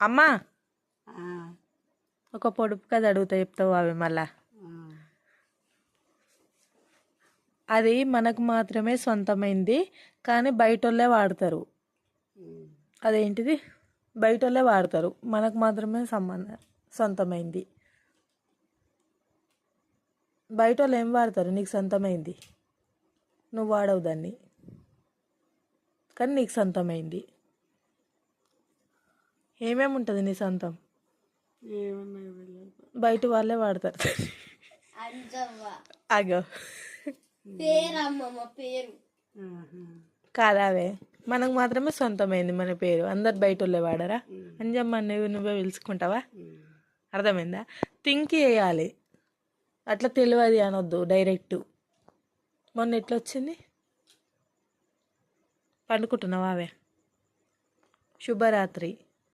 అమ్మా ఆ, ఒక పొడుపు కథ అడుగుతా చెప్తావు అవి మళ్ళా. ఆ. అది మనకు మాత్రమే సొంతమైంది కానీ బయటోళ్ళే వాడతారు. అదేంటిది? బయటోళ్ళే వాడతారు, మనకు మాత్రమే సొంతమైంది. బయట వాళ్ళు ఏం వాడతారు? నీకు సొంతమైంది, నువ్వు వాడవు దాన్ని, కానీ నీకు సొంతమైంది. ఏమేమి ఉంటుంది నీ సొంతం? ఏమన్నా తెలియదు. బయట వాళ్ళే వాడతారు. అగో ఆహా. కాదావే, మనకు మాత్రమే సొంతమైంది మన పేరు, అందరు బయట వాళ్ళే వాడరా? అంజమ్మ నువ్వే పిలుచుకుంటావా? అర్థమైందా? థింక్ చేయాలి, అట్లా తెలియదు అనొద్దు డైరెక్ట్. మొన్న ఎట్లా వచ్చింది? పండుకుంటున్నావా అవే? శుభరాత్రి.